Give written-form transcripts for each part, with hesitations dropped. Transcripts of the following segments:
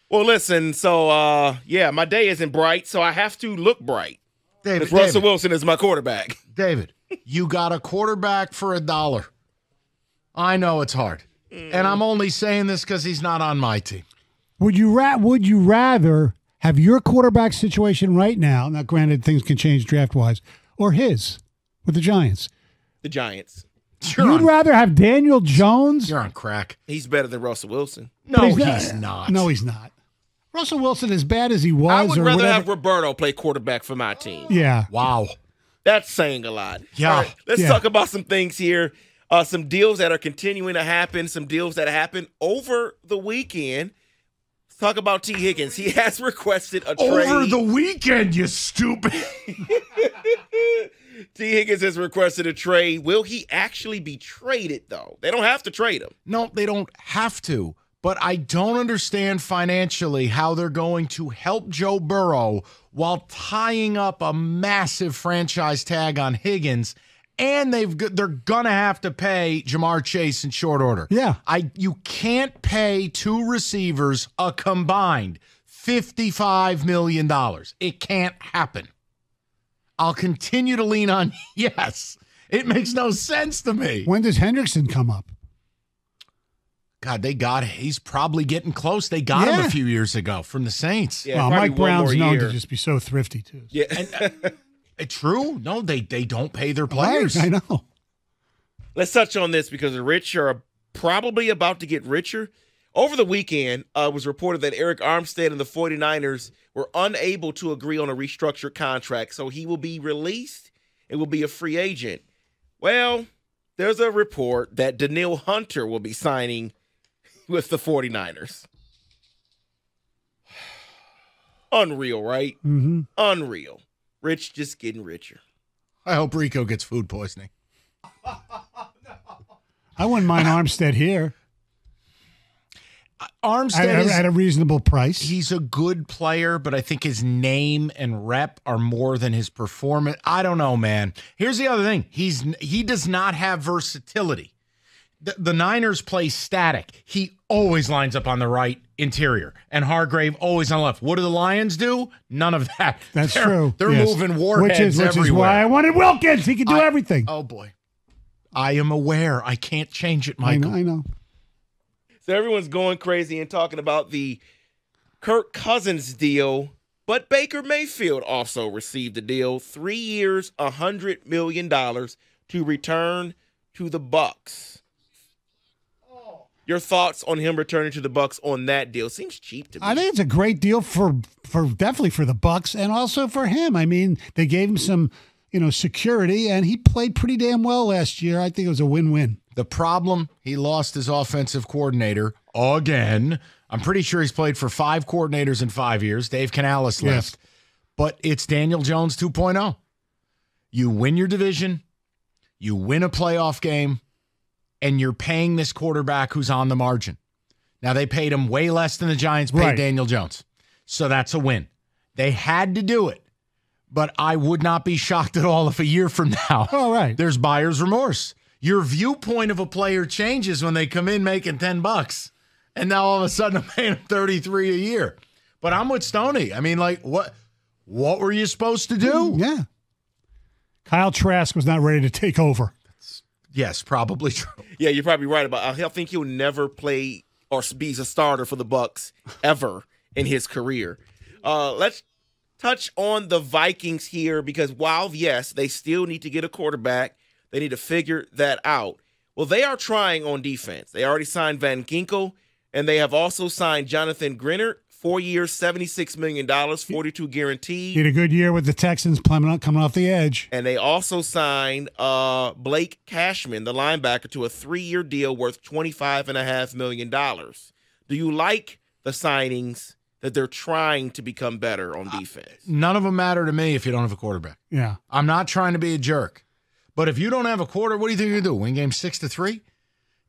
Well, listen, so, my day isn't bright, so I have to look bright. David, Russell Wilson is my quarterback. David, you got a quarterback for $1. I know it's hard. And I'm only saying this because he's not on my team. Would you rather have your quarterback situation right now, now granted things can change draft-wise, or his with the Giants? The Giants. You'd rather have Daniel Jones? You're on crack. He's better than Russell Wilson. No, he's not. No, he's not. Russell Wilson, as bad as he was, I would rather whatever, have Roberto play quarterback for my team. Yeah. Wow. That's saying a lot. Yeah. All right, let's talk about some things here. Some deals that are continuing to happen, some deals that happened over the weekend. Let's talk about T. Higgins. He has requested a trade. Over the weekend, you stupid. T. Higgins has requested a trade. Will he actually be traded, though? They don't have to trade him. No, they don't have to. But I don't understand financially how they're going to help Joe Burrow while tying up a massive franchise tag on Higgins, and they're going to have to pay Jamar Chase in short order. Yeah. You can't pay two receivers a combined $55 million. It can't happen. I'll continue to lean on yes. It makes no sense to me. When does Hendrickson come up? God, he's probably getting close. They got him a few years ago from the Saints. Yeah, well, Mike Brown's known to year. just be so thrifty, too. Yeah. True. No, they don't pay their players. Right, I know. Let's touch on this because the rich are probably about to get richer. Over the weekend, it was reported that Eric Armstead and the 49ers were unable to agree on a restructured contract, so he will be released and will be a free agent. Well, there's a report that Danielle Hunter will be signing with the 49ers. Unreal, right? Mm-hmm. Unreal. Rich just getting richer. I hope Rico gets food poisoning. I wouldn't mind Armstead here. Armstead at a reasonable price. He's a good player, but I think his name and rep are more than his performance. I don't know, man. Here's the other thing. He does not have versatility. The Niners play static. He always lines up on the right interior, and Hargrave always on the left. What do the Lions do? None of that. That's true. They're moving warheads which everywhere. Is why I wanted Wilkins. He can do everything. Oh, boy. I am aware. I can't change it, Michael. I know. So everyone's going crazy and talking about the Kirk Cousins deal, but Baker Mayfield also received a deal, 3 years, $100 million to return to the Bucs. Your thoughts on him returning to the Bucs on that deal? Seems cheap to me. I think it's a great deal for definitely for the Bucs and also for him. I mean, they gave him some, security, and he played pretty damn well last year. I think it was a win-win. The problem, he lost his offensive coordinator again. I'm pretty sure he's played for 5 coordinators in 5 years. Dave Canales left. But it's Daniel Jones 2.0. You win your division, you win a playoff game, and you're paying this quarterback who's on the margin. Now, they paid him way less than the Giants paid Daniel Jones. So that's a win. They had to do it. But I would not be shocked at all if a year from now there's buyer's remorse. Your viewpoint of a player changes when they come in making $10, and now all of a sudden I'm paying them $33 a year. But I'm with Stoney. I mean, what were you supposed to do? Yeah. Kyle Trask was not ready to take over. Yes, probably true. Yeah, you're probably right about. I think he'll never play or be a starter for the Bucs ever in his career. Let's touch on the Vikings here because while yes, they still need to get a quarterback. They need to figure that out. Well, they are trying on defense. They already signed Van Ginkel, and they have also signed Jonathan Grenner, 4 years, $76 million, 42 guaranteed. He had a good year with the Texans coming off the edge. And they also signed Blake Cashman, the linebacker, to a 3-year deal worth $25.5 million. Do you like the signings that they're trying to become better on defense? None of them matter to me if you don't have a quarterback. Yeah. I'm not trying to be a jerk. But if you don't have a quarter, what do you think you're going to do? Win game 6-3?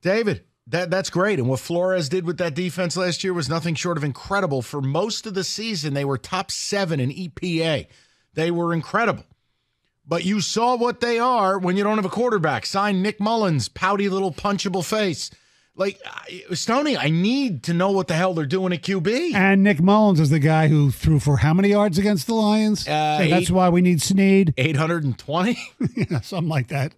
David, that's great. And what Flores did with that defense last year was nothing short of incredible. For most of the season, they were top 7 in EPA. They were incredible. But you saw what they are when you don't have a quarterback. Sign Nick Mullins, pouty little punchable face. Like, Stoney, I need to know what the hell they're doing at QB. And Nick Mullins is the guy who threw for how many yards against the Lions? So that's why we need Snead. 820? Yeah, something like that.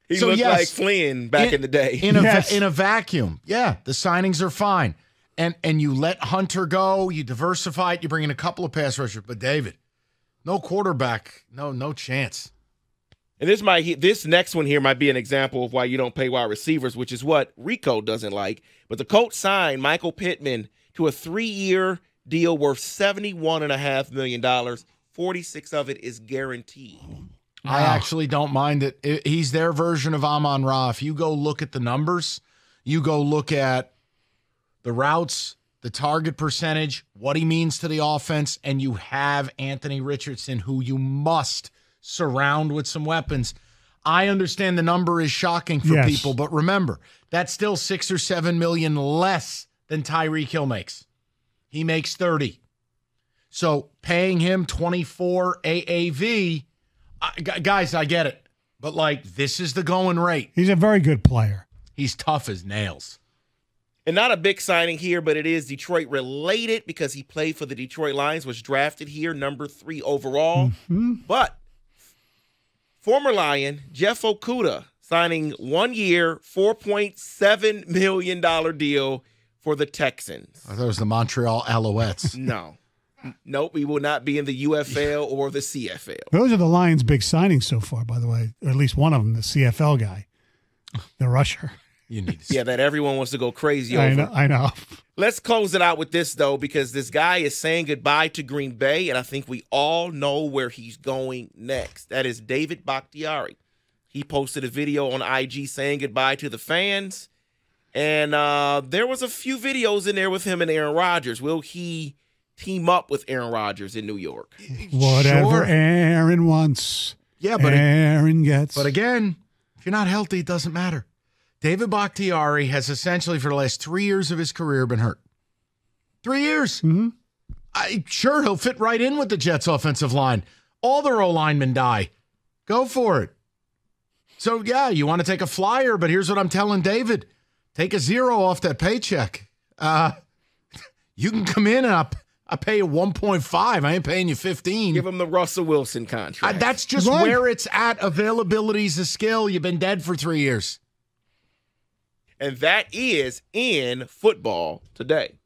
He looked like Flynn back in the day. In a vacuum. Yeah, the signings are fine. And you let Hunter go, you diversify it, you bring in a couple of pass rushers. But David, no quarterback, no chance. And this next one here might be an example of why you don't pay wide receivers, which is what Rico doesn't like. But the Colts signed Michael Pittman to a 3-year deal worth $71.5 million. 46 of it is guaranteed. I actually don't mind it. He's their version of Amon-Ra. If you go look at the numbers, you go look at the routes, the target percentage, what he means to the offense, and you have Anthony Richardson, who you must surround with some weapons. I understand the number is shocking for people, but remember, that's still $6 or $7 million less than Tyreek Hill makes. He makes 30. So paying him 24 AAV, guys, I get it. But, like, this is the going rate. He's a very good player. He's tough as nails. And not a big signing here, but it is Detroit related because he played for the Detroit Lions, was drafted here, number 3 overall. Mm-hmm. But former Lion, Jeff Okudah, signing 1 year, $4.7 million deal for the Texans. I thought it was the Montreal Alouettes. No. Nope, he will not be in the UFL or the CFL. Those are the Lions' big signings so far, by the way. Or at least one of them, the CFL guy, the rusher. You need to that everyone wants to go crazy over. I know. Let's close it out with this, though, because this guy is saying goodbye to Green Bay, and I think we all know where he's going next. That is David Bakhtiari. He posted a video on IG saying goodbye to the fans, and there was a few videos in there with him and Aaron Rodgers. Will he team up with Aaron Rodgers in New York? Whatever Aaron wants, but Aaron gets. But again, if you're not healthy, it doesn't matter. David Bakhtiari has essentially for the last 3 years of his career been hurt. 3 years. Mm-hmm. Sure, he'll fit right in with the Jets' offensive line. All their O-linemen die. Go for it. So, yeah, you want to take a flyer, but here's what I'm telling David. Take a 0 off that paycheck. You can come in and I pay you 1.5. I ain't paying you 15. Give him the Russell Wilson contract. That's just where it's at. Availability's a skill. You've been dead for 3 years. And that is in football today.